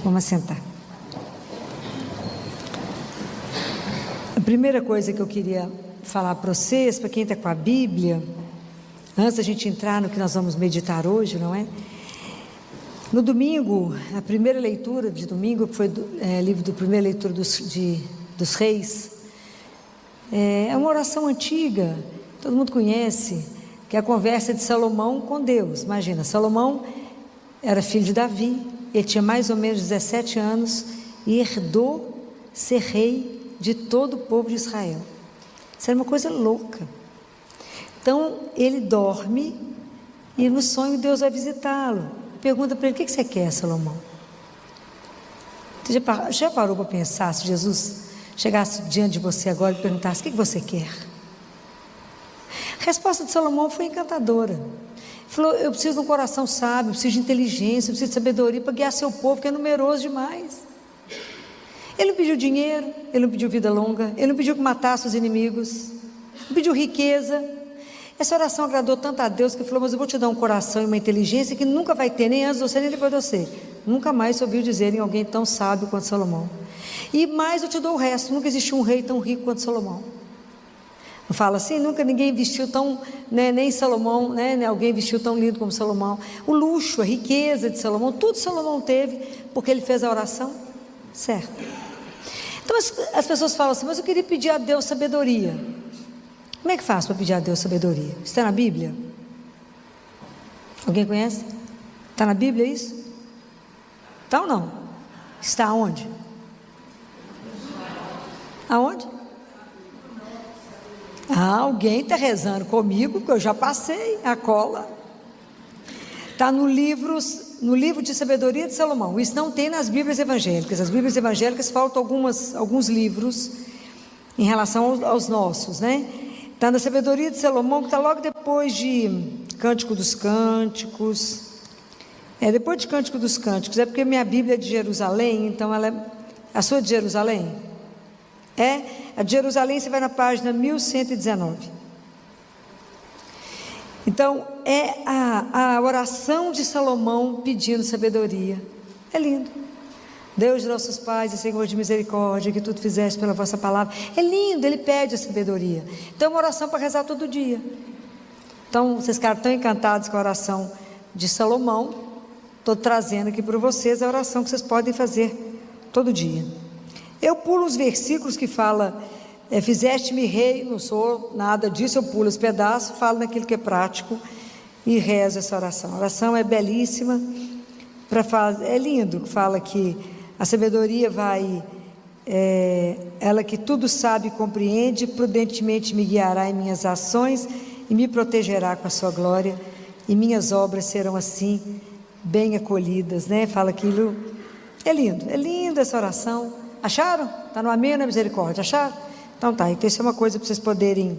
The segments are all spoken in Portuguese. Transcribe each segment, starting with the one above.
Vamos sentar. A primeira coisa que eu queria falar para vocês, para quem está com a Bíblia, antes da gente entrar no que nós vamos meditar hoje, não é? No domingo, a primeira leitura de domingo, que foi livro da primeira leitura dos Reis, é uma oração antiga, todo mundo conhece, que é a conversa de Salomão com Deus. Imagina, Salomão era filho de Davi, ele tinha mais ou menos 17 anos e herdou ser rei de todo o povo de Israel. Isso era uma coisa louca. Então ele dorme e no sonho Deus vai visitá-lo. Pergunta para ele: o que você quer, Salomão? Você já parou para pensar se Jesus chegasse diante de você agora e perguntasse: o que você quer? A resposta de Salomão foi encantadora. Ele falou: eu preciso de um coração sábio, eu preciso de inteligência, eu preciso de sabedoria para guiar seu povo, que é numeroso demais. Ele não pediu dinheiro, ele não pediu vida longa, ele não pediu que matasse os inimigos, não pediu riqueza. Essa oração agradou tanto a Deus que ele falou: mas eu vou te dar um coração e uma inteligência que nunca vai ter, nem antes de você, nem depois de você. Nunca mais se ouviu dizer em alguém tão sábio quanto Salomão. E mais eu te dou o resto. Nunca existiu um rei tão rico quanto Salomão. Não fala assim? Nunca ninguém vestiu tão, nem Salomão, alguém vestiu tão lindo como Salomão. O luxo, a riqueza de Salomão, tudo Salomão teve, porque ele fez a oração certa. Então as pessoas falam assim: mas eu queria pedir a Deus sabedoria. Como é que faz para pedir a Deus sabedoria? Está na Bíblia? Alguém conhece? Está na Bíblia isso? Está ou não? Está aonde? Aonde? Alguém está rezando comigo, que eu já passei a cola. Está no livro de sabedoria de Salomão. Isso não tem nas Bíblias evangélicas. As Bíblias evangélicas faltam alguns livros em relação aos nossos, né? Está na sabedoria de Salomão, que está logo depois de Cântico dos Cânticos. Depois de Cântico dos Cânticos. É porque minha Bíblia é de Jerusalém, então ela é... A sua é de Jerusalém? A de Jerusalém você vai na página 1119. Então, é a oração de Salomão pedindo sabedoria. É lindo. Deus de nossos pais e Senhor de misericórdia, que tudo fizeste pela vossa palavra. É lindo, ele pede a sabedoria. Então é uma oração para rezar todo dia. Então vocês ficaram tão encantados com a oração de Salomão. Estou trazendo aqui para vocês a oração que vocês podem fazer todo dia. Eu pulo os versículos que fala: fizeste-me rei. Não sou nada disso, eu pulo os pedaços, falo naquilo que é prático e rezo essa oração. A oração é belíssima, é lindo, que fala que a sabedoria vai, ela que tudo sabe e compreende, prudentemente me guiará em minhas ações e me protegerá com a sua glória, e minhas obras serão assim bem acolhidas, né? Fala aquilo, é linda essa oração. Acharam? Está no Amém, na Misericórdia, acharam? Então tá, então isso é uma coisa para vocês poderem,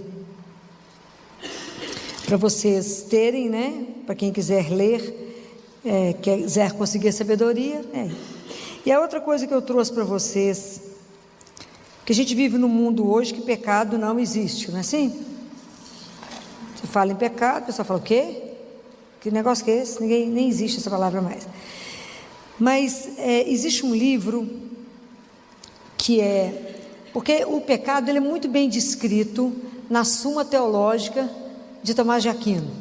para vocês terem, né? Para quem quiser ler, quiser conseguir sabedoria, E a outra coisa que eu trouxe para vocês, que a gente vive num mundo hoje que pecado não existe, não é assim? Você fala em pecado, a pessoa fala: o quê? Que negócio que é esse? Nem existe essa palavra mais. Mas existe um livro que porque o pecado ele é muito bem descrito na Suma Teológica de Tomás de Aquino.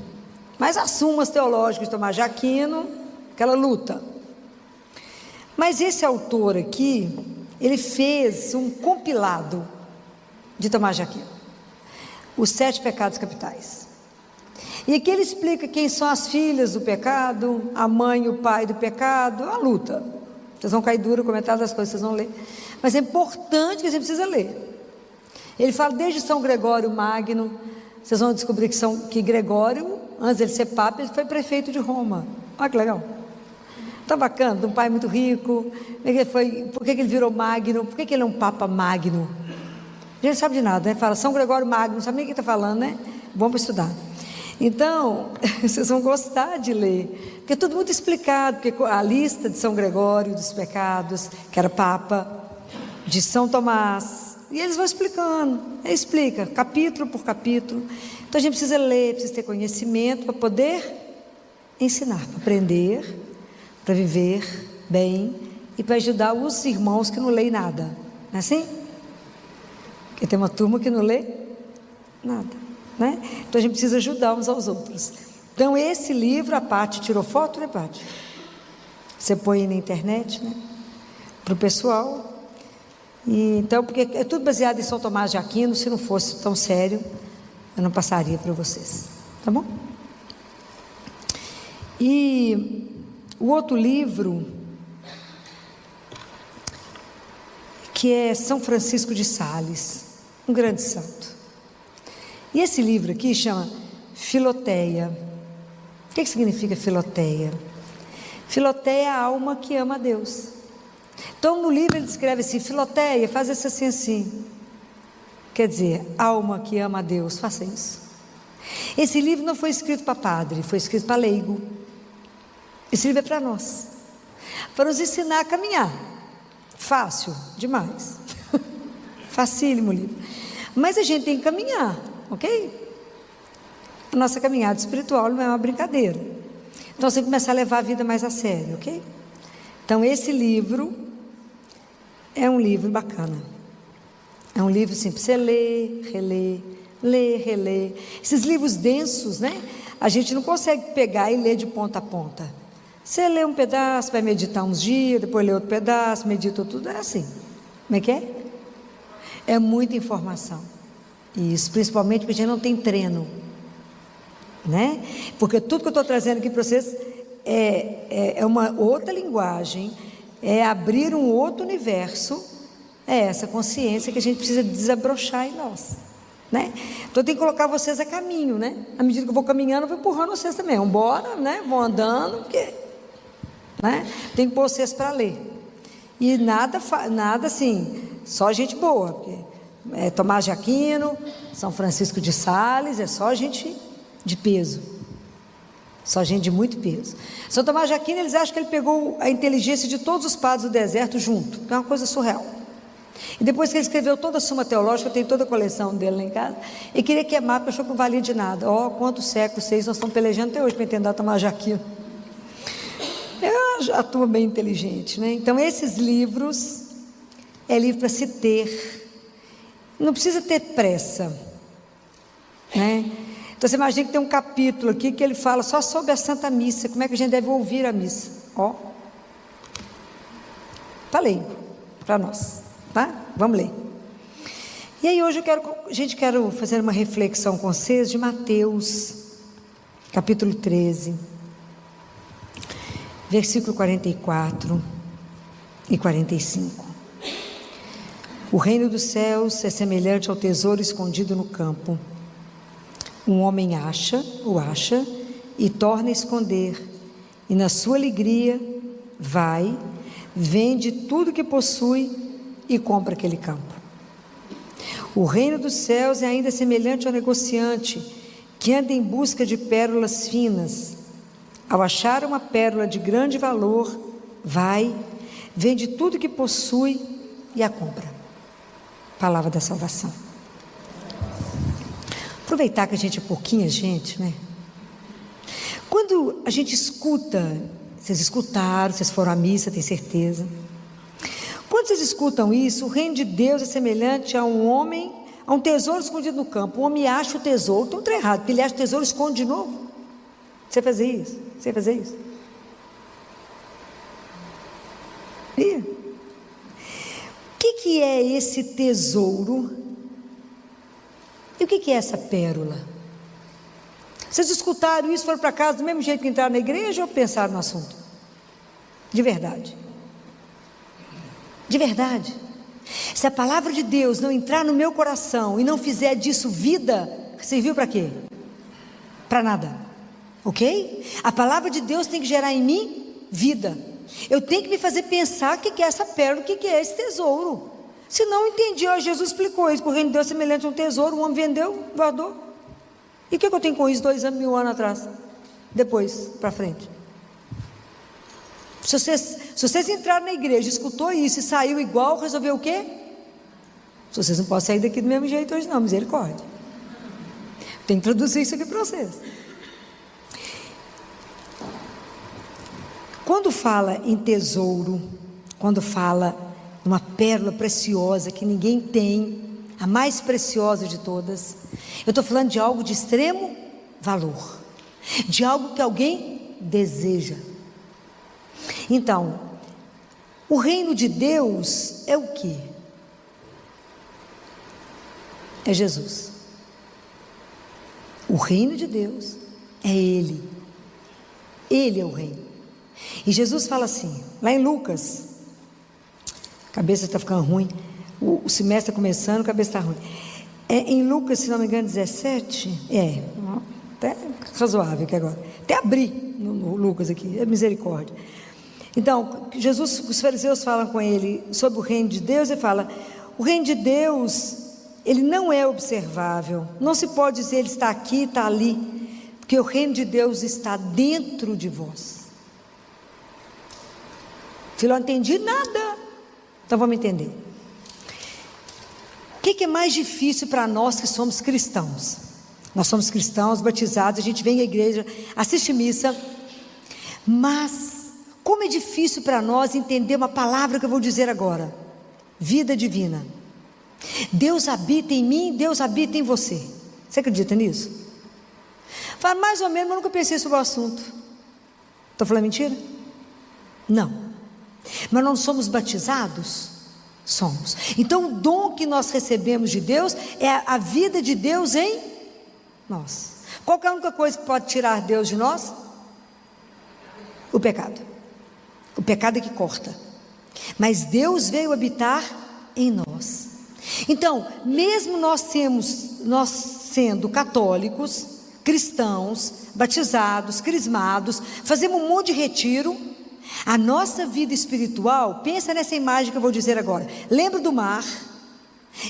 Mas as Sumas Teológicas de Tomás de Aquino, aquela luta. Mas esse autor aqui, ele fez um compilado de Tomás de Aquino, os 7 pecados capitais. E aqui ele explica quem são as filhas do pecado, a mãe e o pai do pecado, a luta. Vocês vão cair duro, comentar das coisas, vocês vão ler. Mas é importante que você precisa ler. Ele fala desde São Gregório Magno. Vocês vão descobrir que Gregório, antes de ele ser papa, ele foi prefeito de Roma. Olha que legal. Está bacana, de um pai muito rico. Por que ele virou Magno? Por que ele é um Papa Magno? A gente não sabe de nada, né? Fala São Gregório Magno, não sabe nem o que está falando, né? Bom para estudar. Então, vocês vão gostar de ler, porque é tudo muito explicado, porque a lista de São Gregório, dos pecados, que era Papa, de São Tomás, e eles vão explicando, ele explica, capítulo por capítulo. Então a gente precisa ler, precisa ter conhecimento para poder ensinar, para aprender, para viver bem e para ajudar os irmãos que não leem nada. Não é assim? Porque tem uma turma que não lê nada, né? Então a gente precisa ajudar uns aos outros. Então esse livro, a Paty tirou foto, né, Paty? Você põe na internet, né? Para o pessoal. E, então, porque é tudo baseado em São Tomás de Aquino. Se não fosse tão sério, eu não passaria para vocês, tá bom? E o outro livro, que é São Francisco de Sales, um grande santo. E esse livro aqui chama Filoteia. O que significa Filoteia? Filoteia é a alma que ama a Deus. Então no livro ele descreve assim: Filoteia, faz isso assim, assim. Quer dizer, alma que ama a Deus, faça isso. Esse livro não foi escrito para padre, foi escrito para leigo. Esse livro é para nós, para nos ensinar a caminhar. Fácil demais. Facílimo livro. Mas a gente tem que caminhar, ok? A nossa caminhada espiritual não é uma brincadeira. Então você tem que começar a levar a vida mais a sério, ok? Então esse livro é um livro bacana. É um livro assim para você ler, reler, ler, reler. Esses livros densos, né? A gente não consegue pegar e ler de ponta a ponta. Você lê um pedaço, vai meditar uns dias, depois lê outro pedaço, medita tudo, é assim. Como é que é? É muita informação. Isso, principalmente porque a gente não tem treino, né? Porque tudo que eu estou trazendo aqui para vocês é uma outra linguagem, é abrir um outro universo, é essa consciência que a gente precisa desabrochar em nós, né? Então eu tenho que colocar vocês a caminho, né? À medida que eu vou caminhando, eu vou empurrando vocês também. Vamos embora, né? Vou andando, porque, né? Tem que pôr vocês para ler. E nada assim, só gente boa, porque Tomás de Aquino, São Francisco de Sales, é só gente de peso, só gente de muito peso. São Tomás de Aquino, eles acham que ele pegou a inteligência de todos os padres do deserto junto, que é uma coisa surreal. E depois que ele escreveu toda a Suma Teológica, eu tenho toda a coleção dele lá em casa, e queria queimar, porque achou que não valia de nada. Quantos séculos, 6, nós estamos pelejando até hoje para entender Tomás de Aquino. É uma turma bem inteligente, né? Então esses livros, é livro para se ter, não precisa ter pressa, né? Então você imagina que tem um capítulo aqui que ele fala só sobre a Santa Missa, como é que a gente deve ouvir a missa. Falei para nós, tá? Vamos ler. E aí hoje quero fazer uma reflexão com vocês de Mateus, capítulo 13, versículo 44 e 45. O reino dos céus é semelhante ao tesouro escondido no campo. Um homem acha e torna a esconder, e na sua alegria vai, vende tudo que possui e compra aquele campo. O reino dos céus é ainda semelhante ao negociante que anda em busca de pérolas finas. Ao achar uma pérola de grande valor, vai, vende tudo que possui e a compra. Palavra da salvação. Aproveitar que a gente é pouquinha gente, né? Quando a gente escuta, vocês escutaram, vocês foram à missa, tenho certeza. Quando vocês escutam isso, o reino de Deus é semelhante a um tesouro escondido no campo. O homem acha o tesouro, então está errado, porque ele acha o tesouro e esconde de novo. Você fazer isso? Você fazer isso? E? O que é esse tesouro? E o que é essa pérola? Vocês escutaram isso, foram para casa do mesmo jeito que entraram na igreja ou pensaram no assunto? De verdade. De verdade. Se a palavra de Deus não entrar no meu coração e não fizer disso vida, serviu para quê? Para nada. Ok? A palavra de Deus tem que gerar em mim vida. Eu tenho que me fazer pensar o que é essa pérola, o que é esse tesouro. Se não entendi, Jesus explicou isso, porque o reino de Deus é semelhante a um tesouro, um homem vendeu, guardou. E o que eu tenho com isso 2 anos, 1000 anos atrás? Depois, para frente. Se vocês entraram na igreja, escutou isso e saiu igual, resolveu o quê? Vocês não podem sair daqui do mesmo jeito hoje não, misericórdia. Tem que traduzir isso aqui para vocês. Quando fala em tesouro, quando fala uma pérola preciosa que ninguém tem, a mais preciosa de todas. Eu estou falando de algo de extremo valor, de algo que alguém deseja. Então, o reino de Deus é o quê? É Jesus. O reino de Deus é Ele. Ele é o reino. E Jesus fala assim, lá em Lucas, a cabeça está ficando ruim, o semestre está começando, a cabeça está ruim. Em Lucas, se não me engano, 17, até razoável aqui agora. Até abri no Lucas aqui, é misericórdia. Então, Jesus, os fariseus falam com ele sobre o reino de Deus, e fala, o reino de Deus, ele não é observável, não se pode dizer ele está aqui, está ali, porque o reino de Deus está dentro de vós. Filho, não entendi nada, então vamos entender. O que é mais difícil para nós que somos cristãos? Nós somos cristãos, batizados, a gente vem à igreja, assiste missa, mas como é difícil para nós entender uma palavra que eu vou dizer agora: vida divina. Deus habita em mim, Deus habita em você. Você acredita nisso? Fala mais ou menos, mas nunca pensei sobre o assunto. Estou falando mentira? Não. Mas não somos batizados? Somos. Então o dom que nós recebemos de Deus é a vida de Deus em nós. Qual que é a única coisa que pode tirar Deus de nós? O pecado. O pecado é que corta. Mas Deus veio habitar em nós. Então, mesmo nós sendo católicos, cristãos, batizados, crismados, fazemos um monte de retiro, a nossa vida espiritual, pensa nessa imagem que eu vou dizer agora, lembra do mar,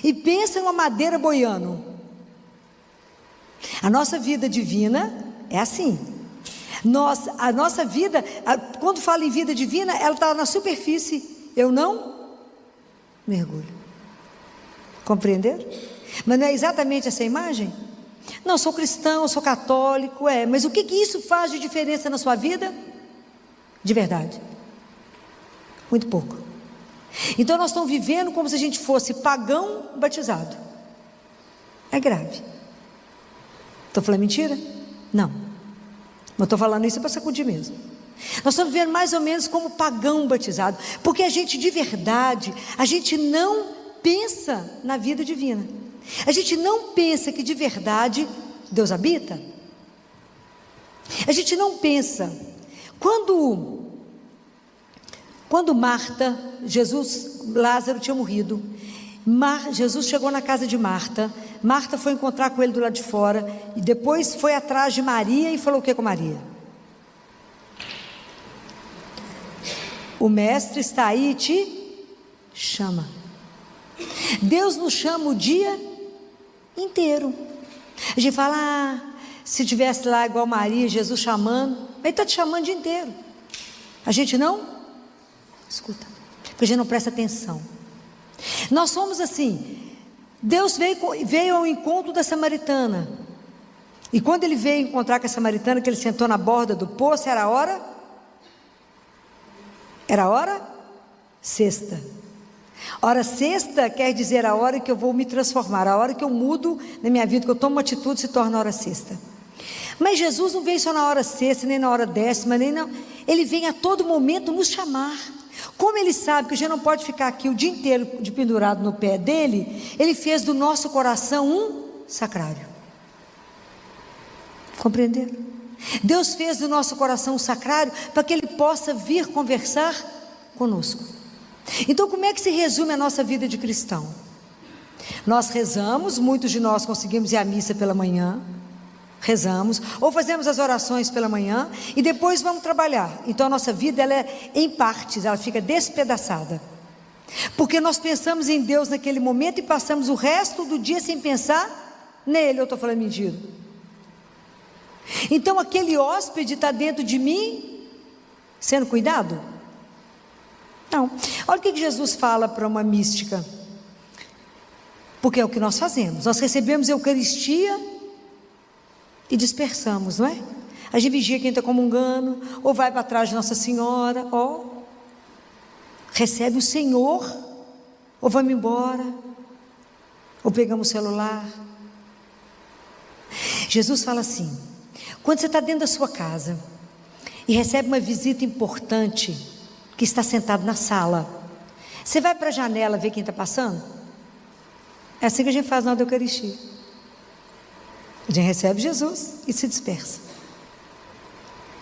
e pensa em uma madeira boiando. A nossa vida divina é assim. A nossa vida, quando fala em vida divina, ela está na superfície, eu não mergulho. Compreenderam? Mas não é exatamente essa imagem? Não, sou cristão, sou católico, mas o que isso faz de diferença na sua vida? De verdade? Muito pouco. Então nós estamos vivendo como se a gente fosse pagão batizado. É grave. Estou falando mentira? Não. Mas estou falando isso para sacudir mesmo. Nós estamos vivendo mais ou menos como pagão batizado, porque a gente de verdade, a gente não pensa na vida divina. A gente não pensa que de verdade Deus habita. A gente não pensa. Quando Marta, Lázaro tinha morrido, Jesus chegou na casa de Marta. Marta foi encontrar com ele do lado de fora, e depois foi atrás de Maria e falou o que com Maria? O mestre está aí e te chama. Deus nos chama o dia inteiro. A gente fala, se tivesse lá igual Maria, Jesus chamando, ele está te chamando o dia inteiro. A gente não escuta, porque a gente não presta atenção. Nós somos assim. Deus veio ao encontro da samaritana, e quando ele veio encontrar com a samaritana, que ele sentou na borda do poço, era a hora sexta. Hora sexta quer dizer a hora que eu vou me transformar, a hora que eu mudo na minha vida, que eu tomo uma atitude, se torna a hora sexta. Mas Jesus não veio só na hora sexta, nem na hora décima, ele vem a todo momento nos chamar. Como ele sabe que a gente não pode ficar aqui o dia inteiro de pendurado no pé dele, ele fez do nosso coração um sacrário. Compreenderam? Deus fez do nosso coração um sacrário para que ele possa vir conversar conosco. Então, como é que se resume a nossa vida de cristão? Nós rezamos, muitos de nós conseguimos ir à missa pela manhã, rezamos, ou fazemos as orações pela manhã, e depois vamos trabalhar. Então a nossa vida, ela é em partes, ela fica despedaçada, porque nós pensamos em Deus naquele momento, e passamos o resto do dia sem pensar nele. Eu estou falando mentira? Então aquele hóspede está dentro de mim, sendo cuidado? Não. Olha o que Jesus fala para uma mística, porque é o que nós fazemos. Nós recebemos a Eucaristia e dispersamos, não é? A gente vigia quem está comungando, ou vai para trás de Nossa Senhora, recebe o Senhor, ou vamos embora, ou pegamos o celular. Jesus fala assim: quando você está dentro da sua casa e recebe uma visita importante, que está sentado na sala, você vai para a janela ver quem está passando? É assim que a gente faz na hora da Eucaristia. A gente recebe Jesus e se dispersa.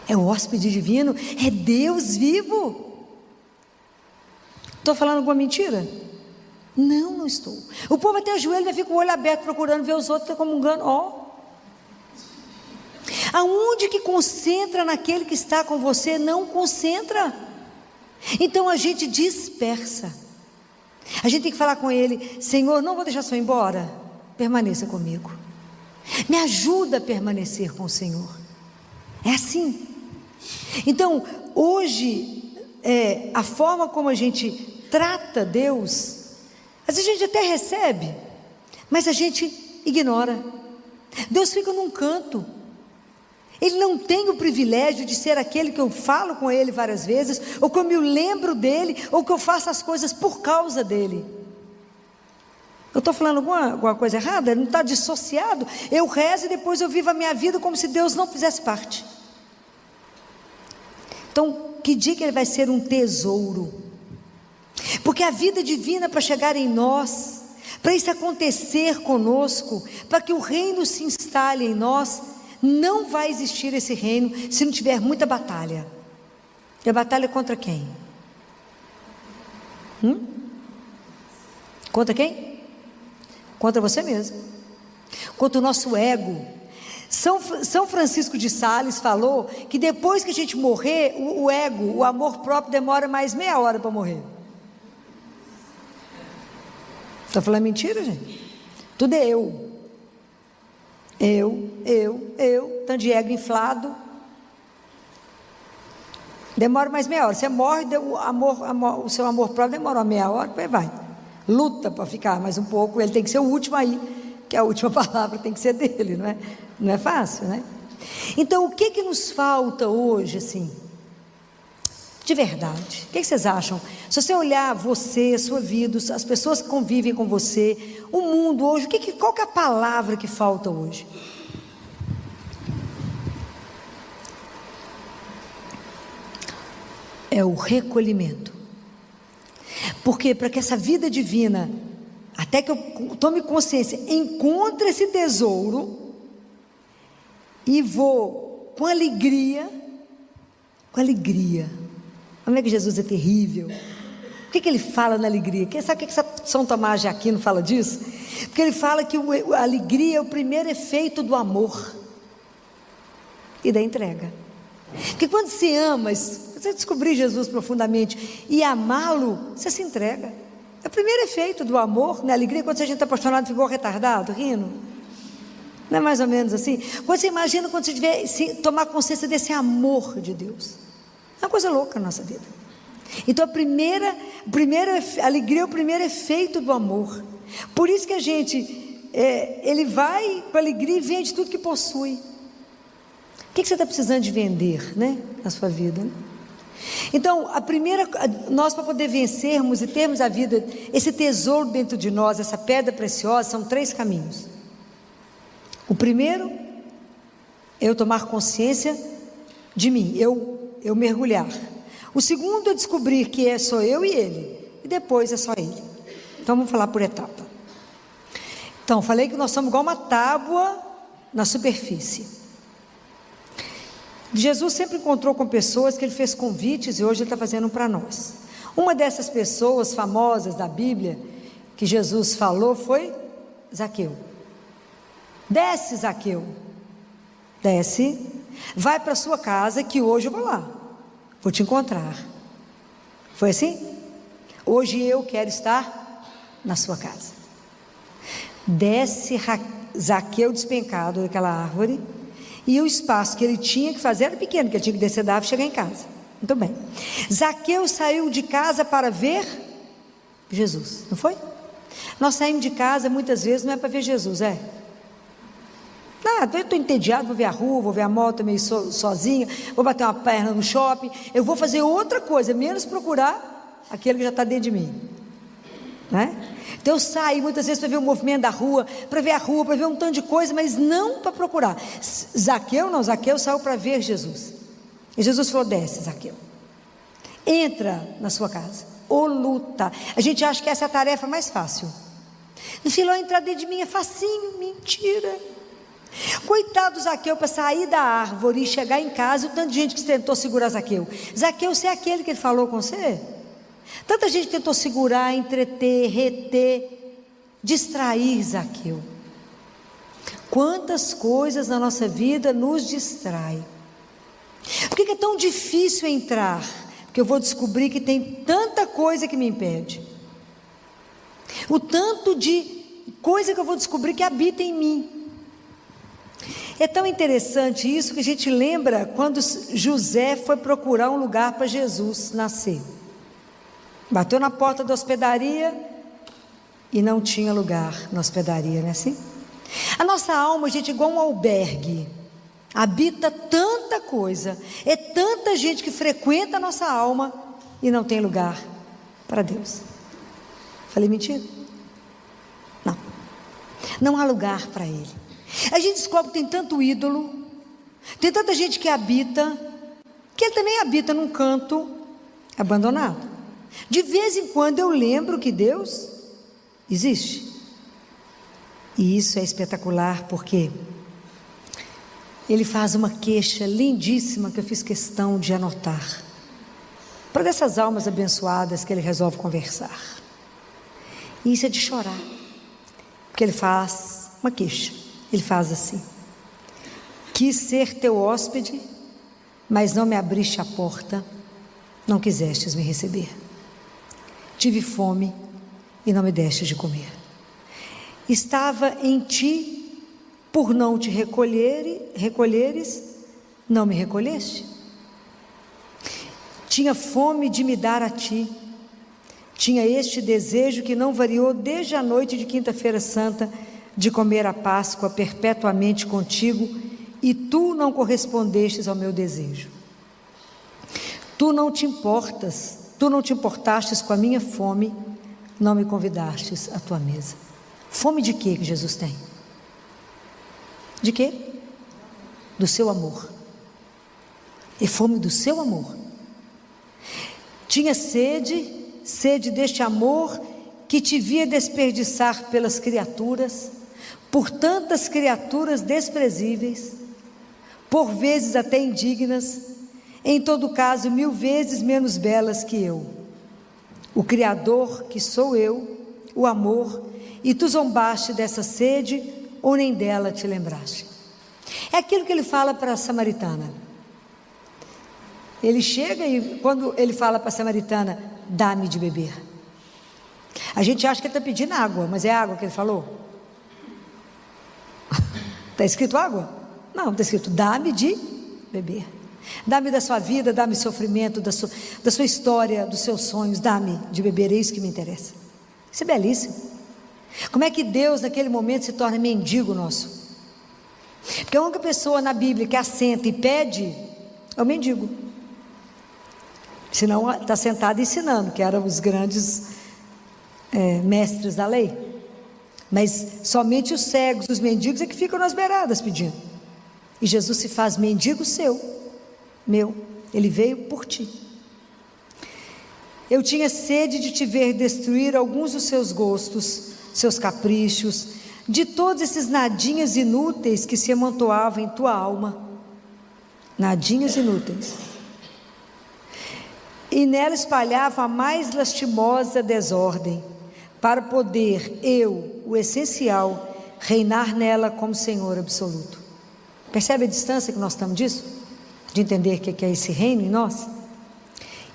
É o hóspede divino, é Deus vivo. Estou falando alguma mentira? Não, não estou. O povo até ajoelha e fica com o olho aberto procurando ver os outros comungando. Aonde que concentra naquele que está com você? Não concentra. Então a gente dispersa. A gente tem que falar com ele: Senhor, não vou deixar só ir embora, permaneça comigo, me ajuda a permanecer com o Senhor. É assim. Então hoje, a forma como a gente trata Deus, às vezes a gente até recebe, mas a gente ignora. Deus fica num canto. Ele não tem o privilégio de ser aquele que eu falo com ele várias vezes, ou que eu me lembro dele, ou que eu faço as coisas por causa dele. Eu estou falando alguma coisa errada? Ele não está dissociado? Eu rezo e depois eu vivo a minha vida como se Deus não fizesse parte. Então, que dia que ele vai ser um tesouro? Porque a vida divina, para chegar em nós, para isso acontecer conosco, para que o reino se instale em nós, não vai existir esse reino se não tiver muita batalha. E a batalha é contra quem? Contra quem? Contra você mesmo, contra o nosso ego. São Francisco de Sales falou que depois que a gente morrer, o ego, o amor próprio, demora mais meia hora para morrer. Está falando mentira, gente? Tudo é eu, tanto de ego inflado. Demora mais meia hora. Você morre, o seu amor próprio demora uma meia hora, depois vai. Luta para ficar mais um pouco, ele tem que ser o último aí, que a última palavra tem que ser dele, não é? Não é fácil, né? Então, o que nos falta hoje, assim, de verdade? O que vocês acham? Se você olhar você, a sua vida, as pessoas que convivem com você, o mundo hoje, qual que é a palavra que falta hoje? É o recolhimento. Porque para que essa vida divina, até que eu tome consciência, encontre esse tesouro e vou com alegria. Como é que Jesus é terrível? O que ele fala na alegria? Sabe o que São Tomás de Aquino fala disso? Porque ele fala que a alegria é o primeiro efeito do amor e da entrega. Porque quando você ama, você descobrir Jesus profundamente e amá-lo, você se entrega. É o primeiro efeito do amor, né? A alegria, quando a gente está apaixonado, ficou retardado, rindo. Não é mais ou menos assim? Quando você imagina, quando você tiver, tomar consciência desse amor de Deus, é uma coisa louca na nossa vida. Então a primeira alegria é o primeiro efeito do amor. Por isso que a gente, ele vai com alegria e vende tudo que possui. O que você está precisando de vender, né, na sua vida, né? Então, nós para poder vencermos e termos a vida, esse tesouro dentro de nós, essa pedra preciosa, são 3 caminhos. O primeiro, eu tomar consciência de mim, eu mergulhar. O segundo é descobrir que sou eu e ele, e depois é só ele. Então vamos falar por etapa. Então, falei que nós somos igual uma tábua na superfície. Jesus sempre encontrou com pessoas que ele fez convites e hoje ele está fazendo para nós. Uma dessas pessoas famosas da Bíblia que Jesus falou foi Zaqueu. Desce, Zaqueu, desce, vai para a sua casa que hoje eu vou lá, vou te encontrar. Foi assim? Hoje eu quero estar na sua casa. Desce Zaqueu despencado daquela árvore. E o espaço que ele tinha que fazer era pequeno, que ele tinha que descer da árvore e chegar em casa. Muito bem. Zaqueu saiu de casa para ver Jesus, não foi? Nós saímos de casa muitas vezes não é para ver Jesus, é? Eu estou entediado, vou ver a rua, vou ver a moto meio sozinha, vou bater uma perna no shopping, eu vou fazer outra coisa, menos procurar aquele que já está dentro de mim, né? Então eu saio muitas vezes para ver o movimento da rua, para ver a rua, para ver um tanto de coisa, mas não para procurar. Zaqueu saiu para ver Jesus. E Jesus falou: desce, Zaqueu, entra na sua casa, ou luta. A gente acha que essa é a tarefa mais fácil. E falou: entrar dentro de mim é facinho. Mentira. Coitado do Zaqueu, para sair da árvore e chegar em casa, o tanto de gente que tentou segurar Zaqueu. Zaqueu, você é aquele que ele falou com você? Tanta gente tentou segurar, entreter, reter, distrair Zaqueu. Quantas coisas na nossa vida nos distraem. Por que é tão difícil entrar? Porque eu vou descobrir que tem tanta coisa que me impede. O tanto de coisa que eu vou descobrir que habita em mim. É tão interessante isso que a gente lembra quando José foi procurar um lugar para Jesus nascer. Bateu na porta da hospedaria e não tinha lugar na hospedaria, não é assim? A nossa alma, gente, é igual um albergue. Habita tanta coisa, é tanta gente que frequenta a nossa alma e não tem lugar para Deus. Falei mentira? Não. Não há lugar para Ele. A gente descobre que tem tanto ídolo, tem tanta gente que habita, que Ele também habita num canto abandonado. De vez em quando eu lembro que Deus existe. E isso é espetacular, porque Ele faz uma queixa lindíssima que eu fiz questão de anotar, para dessas almas abençoadas que Ele resolve conversar. E isso é de chorar, porque Ele faz uma queixa. Ele faz assim: quis ser teu hóspede, mas não me abriste a porta, não quisestes me receber. Tive fome e não me destes de comer. Estava em ti, por não te recolheres, não me recolheste. Tinha fome de me dar a ti. Tinha este desejo que não variou desde a noite de quinta-feira santa, de comer a Páscoa perpetuamente contigo, e tu não correspondestes ao meu desejo. Tu não te importastes com a minha fome, não me convidastes à tua mesa. Fome de quê que Jesus tem? De quê? Do seu amor. É fome do seu amor. Tinha sede deste amor que te via desperdiçar pelas criaturas, por tantas criaturas desprezíveis, por vezes até indignas, em todo caso 1000 vezes menos belas que eu. O Criador que sou eu, o amor, e tu zombaste dessa sede, ou nem dela te lembraste. É aquilo que ele fala para a samaritana. Ele chega e quando ele fala para a samaritana: dá-me de beber. A gente acha que ele está pedindo água, mas é água que ele falou? Está escrito água? Não, está escrito: dá-me de beber. Dá-me da sua vida, dá-me sofrimento, da sua história, dos seus sonhos, dá-me de beber, é isso que me interessa. Isso é belíssimo. Como é que Deus naquele momento se torna mendigo nosso? Porque a única pessoa na Bíblia que assenta e pede é o mendigo. Senão está sentado ensinando, que eram os grandes mestres da lei. Mas somente os cegos, os mendigos é que ficam nas beiradas pedindo. E Jesus se faz mendigo meu, Ele veio por ti. Eu tinha sede de te ver destruir alguns dos seus gostos, seus caprichos, de todos esses nadinhas inúteis que se amontoavam em tua alma. Nadinhas inúteis. E nela espalhava a mais lastimosa desordem, para poder eu, o essencial, reinar nela como Senhor absoluto. Percebe a distância que nós estamos disso? De entender o que é esse reino em nós?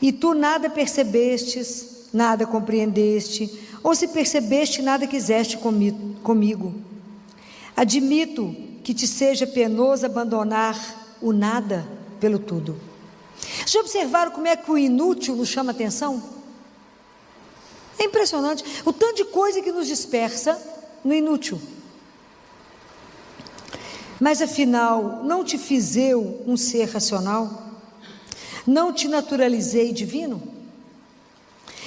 E tu nada percebestes, nada compreendeste, ou se percebeste, nada quiseste comigo. Admito que te seja penoso abandonar o nada pelo tudo. Já observaram como é que o inútil nos chama atenção? É impressionante o tanto de coisa que nos dispersa no inútil. Mas afinal, não te fiz eu um ser racional? Não te naturalizei divino?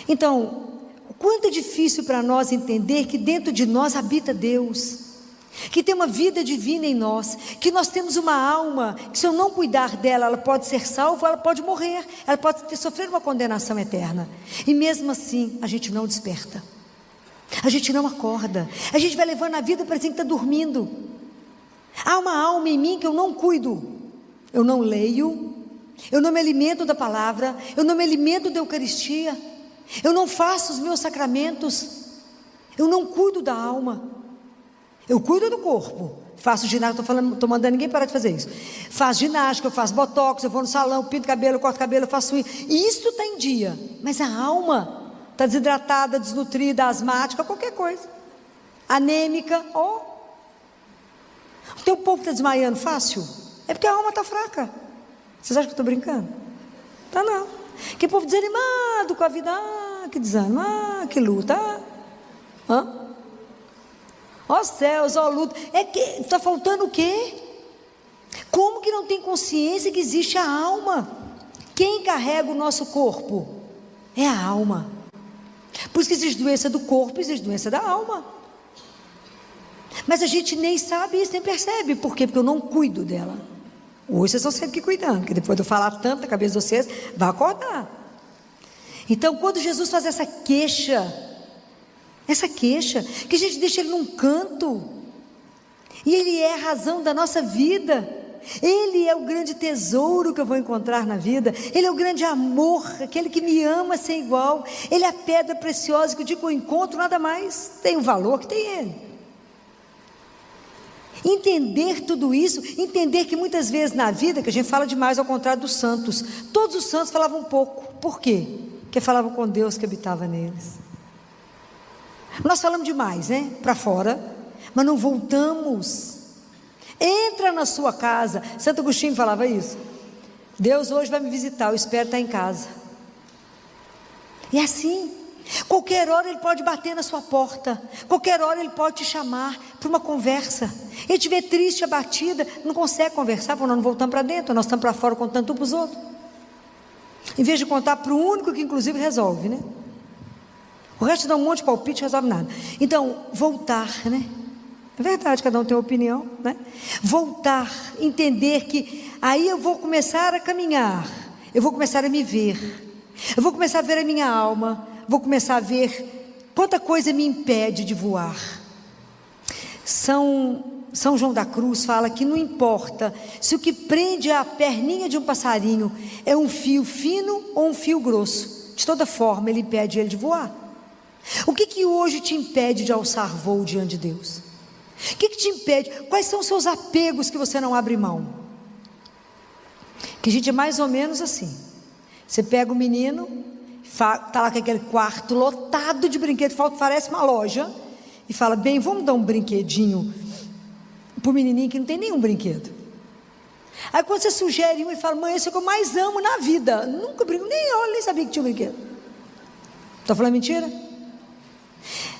Então, o quanto é difícil para nós entender que dentro de nós habita Deus, que tem uma vida divina em nós, que nós temos uma alma, que se eu não cuidar dela, ela pode ser salva, ela pode morrer, ela pode sofrer uma condenação eterna, e mesmo assim, a gente não desperta, a gente não acorda, a gente vai levando a vida parecendo que está dormindo. Há uma alma em mim que eu não cuido, eu não leio, eu não me alimento da palavra, eu não me alimento da Eucaristia, eu não faço os meus sacramentos, eu não cuido da alma. Eu cuido do corpo, faço ginástica, estou mandando ninguém parar de fazer isso. Faço ginástica, eu faço botox, eu vou no salão, pinto cabelo, corto cabelo, eu faço isso. Isso está em dia, mas a alma está desidratada, desnutrida, asmática, qualquer coisa. Anêmica, o teu povo está desmaiando fácil? É porque a alma está fraca. Vocês acham que eu estou brincando? Tá não. Que povo desanimado com a vida, que desânimo, que luta, ó céus, ó luta, está faltando o quê? Como que não tem consciência que existe a alma? Quem carrega o nosso corpo? É a alma. Por isso que existe doença do corpo, existe doença da alma, mas a gente nem sabe isso, nem percebe. Por quê? Porque eu não cuido dela. Hoje vocês estão sempre cuidando, porque depois de eu falar tanto na cabeça de vocês, vai acordar. Então quando Jesus faz essa queixa, que a gente deixa ele num canto, e ele é a razão da nossa vida, ele é o grande tesouro que eu vou encontrar na vida, ele é o grande amor, aquele que me ama sem igual, ele é a pedra preciosa que o dia que eu encontro, nada mais tem o valor que tem ele. Entender tudo isso, entender que muitas vezes na vida, que a gente fala demais ao contrário dos santos, todos os santos falavam um pouco. Por quê? Porque falavam com Deus que habitava neles. Nós falamos demais, né? Para fora, mas não voltamos. Entra na sua casa. Santo Agostinho falava isso. Deus hoje vai me visitar, eu espero estar em casa. E assim, qualquer hora ele pode bater na sua porta, qualquer hora ele pode te chamar para uma conversa. Ele te vê triste, abatida, não consegue conversar, porque nós não voltamos para dentro, nós estamos para fora contando tudo para os outros, em vez de contar para o único que inclusive resolve, né? O resto dá um monte de palpite, não resolve nada. Então, voltar, né? É verdade, cada um tem uma opinião, né? Voltar, entender que aí eu vou começar a caminhar, eu vou começar a me ver, eu vou começar a ver a minha alma, vou começar a ver quanta coisa me impede de voar. São João da Cruz fala que não importa se o que prende a perninha de um passarinho é um fio fino ou um fio grosso, de toda forma ele impede ele de voar. O que hoje te impede de alçar voo diante de Deus? O que te impede? Quais são os seus apegos que você não abre mão? Que a gente é mais ou menos assim. Você pega o menino, está lá com aquele quarto lotado de brinquedos, parece uma loja, e fala, bem, vamos dar um brinquedinho para o menininho que não tem nenhum brinquedo. Aí quando você sugere um e fala, mãe, esse é o que eu mais amo na vida, nunca brinco, nem sabia que tinha um brinquedo. Está falando mentira?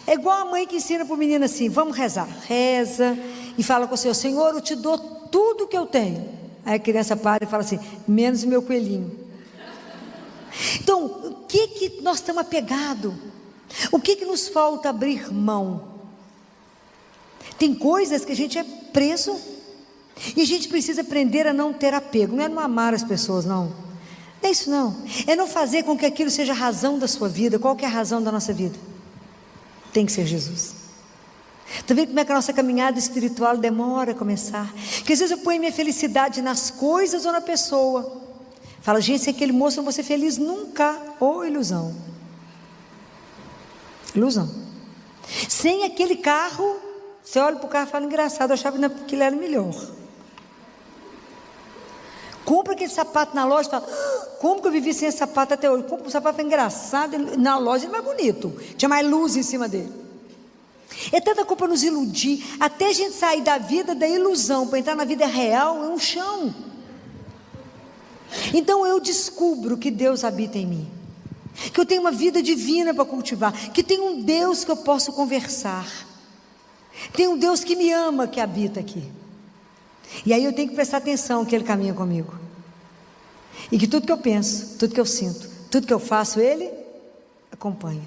É igual a mãe que ensina para o menino assim, vamos rezar, reza, e fala com o Senhor, Senhor, eu te dou tudo que eu tenho. Aí a criança para e fala assim, menos o meu coelhinho. Então, o que nós estamos apegados? O que nos falta abrir mão? Tem coisas que a gente é preso, e a gente precisa aprender a não ter apego. Não é não amar as pessoas, não é isso não, é não fazer com que aquilo seja a razão da sua vida. Qual que é a razão da nossa vida? Tem que ser Jesus. Está vendo como é que a nossa caminhada espiritual demora a começar? Porque às vezes eu ponho minha felicidade nas coisas ou na pessoa. Fala, gente, se aquele moço não vou ser feliz nunca. Ou ilusão. Ilusão. Sem aquele carro, você olha para o carro e fala, engraçado, eu achava que ele era melhor. Compra aquele sapato na loja e fala, como que eu vivi sem esse sapato até hoje? Compra um sapato engraçado, na loja ele é mais bonito, tinha mais luz em cima dele. É tanta culpa nos iludir, até a gente sair da vida da ilusão para entrar na vida real, é um chão. Então eu descubro que Deus habita em mim, que eu tenho uma vida divina para cultivar, que tem um Deus que eu posso conversar, tem um Deus que me ama, que habita aqui. E aí eu tenho que prestar atenção que Ele caminha comigo, e que tudo que eu penso, tudo que eu sinto, tudo que eu faço, Ele acompanha.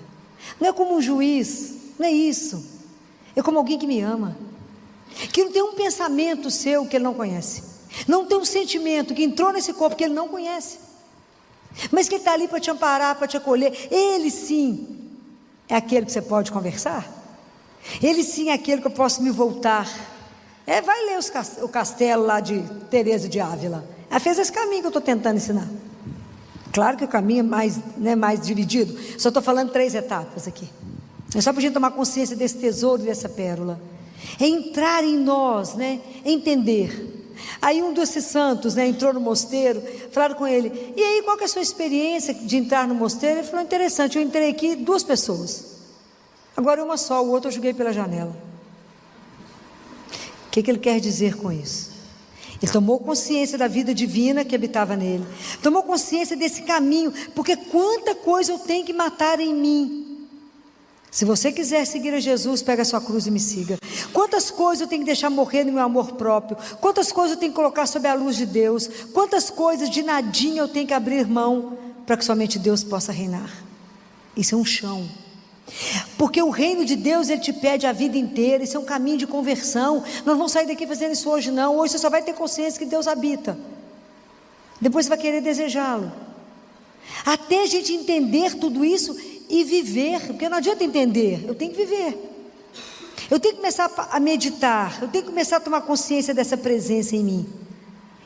Não é como um juiz, não é isso. É como alguém que me ama, que não tem um pensamento seu que ele não conhece, não tem um sentimento que entrou nesse corpo que ele não conhece, mas que ele está ali para te amparar, para te acolher. Ele sim é aquele que você pode conversar. Ele sim é aquele que eu posso me voltar. Vai ler o castelo lá de Teresa de Ávila. Ela fez esse caminho que eu estou tentando ensinar. Claro que o caminho é mais dividido. Só estou falando 3 etapas aqui. É só para a gente tomar consciência desse tesouro, dessa pérola. É entrar em nós, né? É entender. Aí um desses santos, né, entrou no mosteiro, falaram com ele: e aí, qual que é a sua experiência de entrar no mosteiro? Ele falou: interessante, eu entrei aqui 2 pessoas, agora uma só, o outro eu joguei pela janela. O que ele quer dizer com isso? Ele tomou consciência da vida divina que habitava nele, tomou consciência desse caminho, porque quanta coisa eu tenho que matar em mim. Se você quiser seguir a Jesus, pega a sua cruz e me siga. Quantas coisas eu tenho que deixar morrer no meu amor próprio, quantas coisas eu tenho que colocar sob a luz de Deus, quantas coisas de nadinha eu tenho que abrir mão, para que somente Deus possa reinar. Isso é um chão, porque o reino de Deus, ele te pede a vida inteira. Isso é um caminho de conversão. Nós não vamos sair daqui fazendo isso hoje não. Hoje você só vai ter consciência que Deus habita, depois você vai querer desejá-lo, até a gente entender tudo isso e viver, porque não adianta entender, eu tenho que viver. Eu tenho que começar a meditar, eu tenho que começar a tomar consciência dessa presença em mim,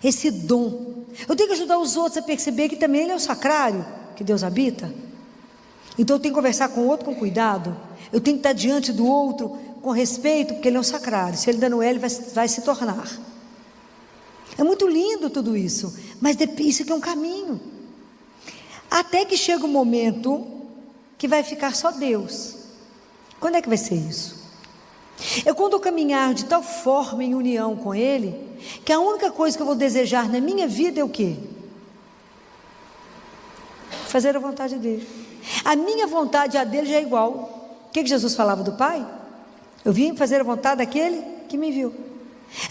esse dom. Eu tenho que ajudar os outros a perceber que também ele é o sacrário que Deus habita. Então eu tenho que conversar com o outro com cuidado, eu tenho que estar diante do outro com respeito, porque ele é um sacrário. Se ele ainda não é, ele vai se tornar. É muito lindo tudo isso, mas isso aqui é um caminho, até que chega um momento que vai ficar só Deus. Quando é que vai ser isso? É quando eu caminhar de tal forma em união com Ele, que a única coisa que eu vou desejar na minha vida é o quê? Fazer a vontade dEle. A minha vontade e a dEle já é igual. O que Jesus falava do Pai? Eu vim fazer a vontade daquele que me enviou.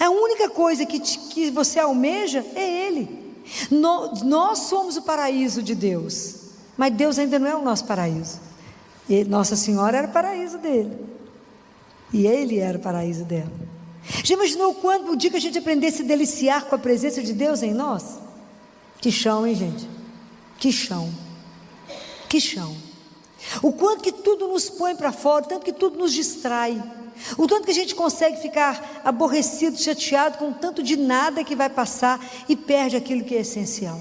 A única coisa que você almeja é Ele. Nós somos o paraíso de Deus, mas Deus ainda não é o nosso paraíso. Nossa Senhora era o paraíso dele, e Ele era o paraíso dela. Já imaginou quando o dia que a gente aprender a se deliciar com a presença de Deus em nós? Que chão, hein, gente? Que chão, que chão. O quanto que tudo nos põe para fora, o tanto que tudo nos distrai, o tanto que a gente consegue ficar aborrecido, chateado com o tanto de nada que vai passar e perde aquilo que é essencial.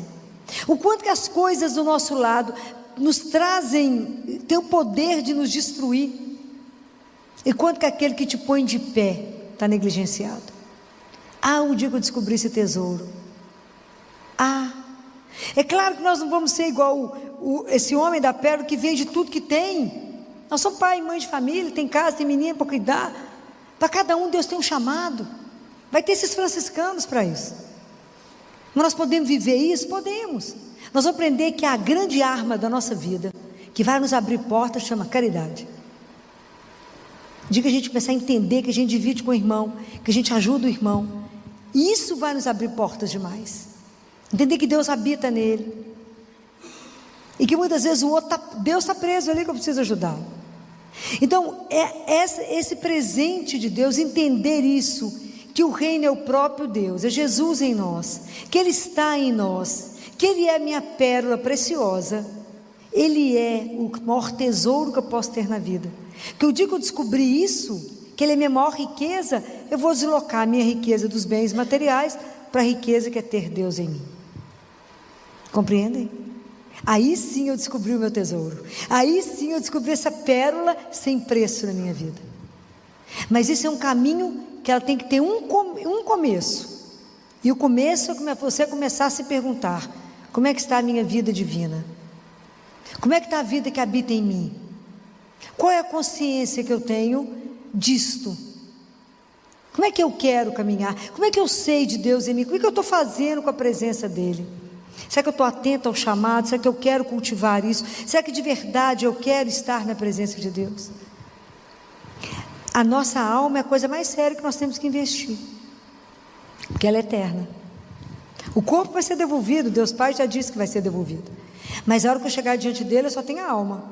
O quanto que as coisas do nosso lado nos trazem, tem o poder de nos destruir, e quanto que aquele que te põe de pé está negligenciado. O dia que eu descobri esse tesouro, é claro que nós não vamos ser igual esse homem da pérola que vende tudo que tem. Nós somos pai e mãe de família, tem casa, tem menino para cuidar. Para cada um Deus tem um chamado. Vai ter esses franciscanos para isso. Mas nós podemos viver isso? Podemos. Nós vamos aprender que a grande arma da nossa vida, que vai nos abrir portas, chama caridade. O dia que a gente começar a entender que a gente divide com o irmão, que a gente ajuda o irmão, isso vai nos abrir portas demais. Entender que Deus habita nele, e que muitas vezes Deus está preso ali, que eu preciso ajudá-lo. Então esse presente de Deus, entender isso, que o reino é o próprio Deus, é Jesus em nós, que Ele está em nós, que Ele é a minha pérola preciosa, Ele é o maior tesouro que eu posso ter na vida. Que o dia que eu descobrir isso, que Ele é a minha maior riqueza, eu vou deslocar a minha riqueza dos bens materiais para a riqueza que é ter Deus em mim. Compreendem? Aí sim eu descobri o meu tesouro, aí sim eu descobri essa pérola sem preço na minha vida. Mas isso é um caminho que ela tem que ter um começo, e o começo é você começar a se perguntar: como é que está a minha vida divina? Como é que está a vida que habita em mim? Qual é a consciência que eu tenho disto? Como é que eu quero caminhar? Como é que eu sei de Deus em mim? Como é que eu estou fazendo com a presença dEle? Será que eu estou atento ao chamado? Será que eu quero cultivar isso? Será que de verdade eu quero estar na presença de Deus? A nossa alma é a coisa mais séria que nós temos que investir, porque ela é eterna. O corpo vai ser devolvido, Deus Pai já disse que vai ser devolvido, mas a hora que eu chegar diante dele, eu só tenho a alma.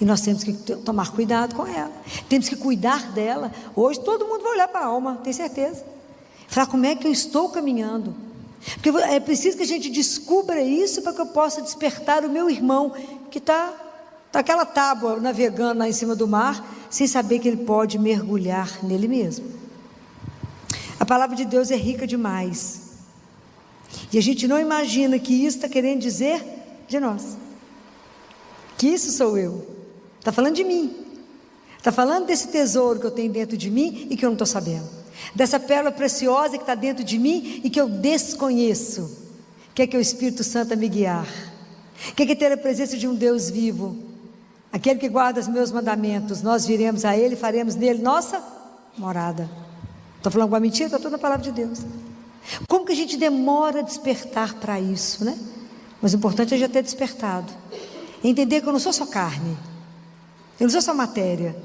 E nós temos que tomar cuidado com ela. Temos que cuidar dela. Hoje todo mundo vai olhar para a alma, tenho certeza. Falar, como é que eu estou caminhando? Porque é preciso que a gente descubra isso para que eu possa despertar o meu irmão que está aquela tábua navegando lá em cima do mar, sem saber que ele pode mergulhar nele mesmo. A palavra de Deus é rica demais. E a gente não imagina que isso está querendo dizer de nós. Que isso sou eu. Está falando de mim. Está falando desse tesouro que eu tenho dentro de mim e que eu não estou sabendo. Dessa pérola preciosa que está dentro de mim e que eu desconheço. Que é que o Espírito Santo a me guiar. Que é ter a presença de um Deus vivo. Aquele que guarda os meus mandamentos. Nós viremos a Ele e faremos nele nossa morada. Estou falando alguma mentira? Está tudo na palavra de Deus. Como que a gente demora a despertar para isso, né? Mas o importante é já ter despertado. Entender que eu não sou só carne. Eu não sou só matéria.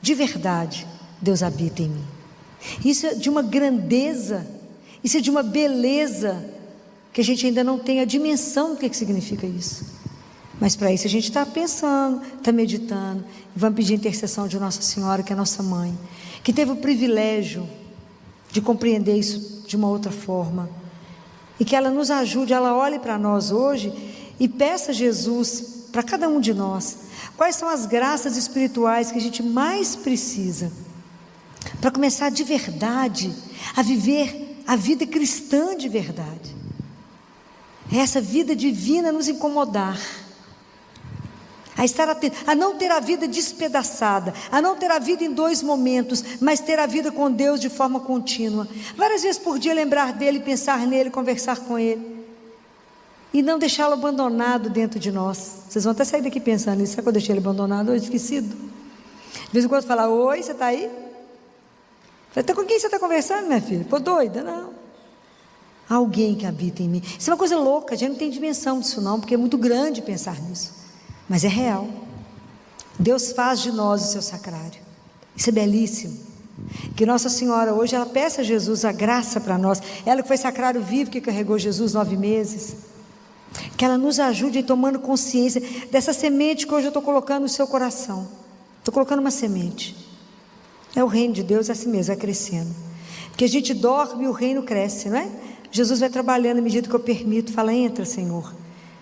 De verdade, Deus habita em mim. Isso é de uma grandeza, isso é de uma beleza, que a gente ainda não tem a dimensão do que significa isso. Mas para isso a gente está pensando, está meditando, e vamos pedir a intercessão de Nossa Senhora, que é nossa mãe, que teve o privilégio de compreender isso de uma outra forma, e que ela nos ajude, ela olhe para nós hoje, e peça a Jesus, para cada um de nós, quais são as graças espirituais que a gente mais precisa, para começar de verdade, a viver a vida cristã de verdade, essa vida divina nos incomodar, a estar atento, a não ter a vida despedaçada, a não ter a vida em dois momentos, mas ter a vida com Deus de forma contínua, várias vezes por dia lembrar dele, pensar nele, conversar com ele, e não deixá-lo abandonado dentro de nós. Vocês vão até sair daqui pensando nisso. Será que eu deixei ele abandonado ou esquecido? De vez em quando fala, oi, você está aí? Fala, com quem você está conversando, minha filha? Pô, doida? Não. Alguém que habita em mim. Isso é uma coisa louca, a gente não tem dimensão disso não, porque é muito grande pensar nisso. Mas é real. Deus faz de nós o seu sacrário. Isso é belíssimo. Que Nossa Senhora hoje, ela peça a Jesus a graça para nós. Ela que foi sacrário vivo, que carregou Jesus 9 meses. Que ela nos ajude em tomando consciência dessa semente que hoje eu estou colocando no seu coração. Estou colocando uma semente. É o reino de Deus, é assim mesmo, vai crescendo. Porque a gente dorme e o reino cresce, não é? Jesus vai trabalhando à medida que eu permito. Fala, entra, Senhor.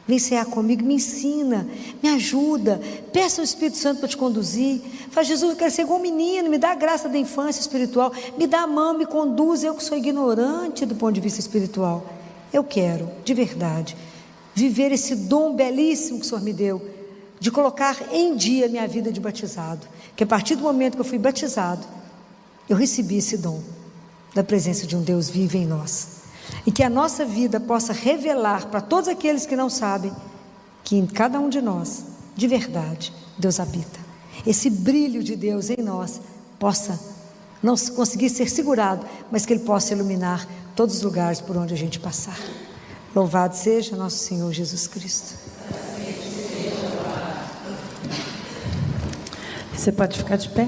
Vem cear comigo, me ensina, me ajuda, peça ao Espírito Santo para te conduzir. Fala, Jesus, eu quero ser igual um menino, me dá a graça da infância espiritual, me dá a mão, me conduz, eu que sou ignorante do ponto de vista espiritual. Eu quero, de verdade, viver esse dom belíssimo que o Senhor me deu, de colocar em dia a minha vida de batizado, que a partir do momento que eu fui batizado, eu recebi esse dom, da presença de um Deus vivo em nós. E que a nossa vida possa revelar para todos aqueles que não sabem, que em cada um de nós, de verdade, Deus habita. Esse brilho de Deus em nós possa não conseguir ser segurado, mas que Ele possa iluminar todos os lugares por onde a gente passar. Louvado seja nosso Senhor Jesus Cristo. Você pode ficar de pé?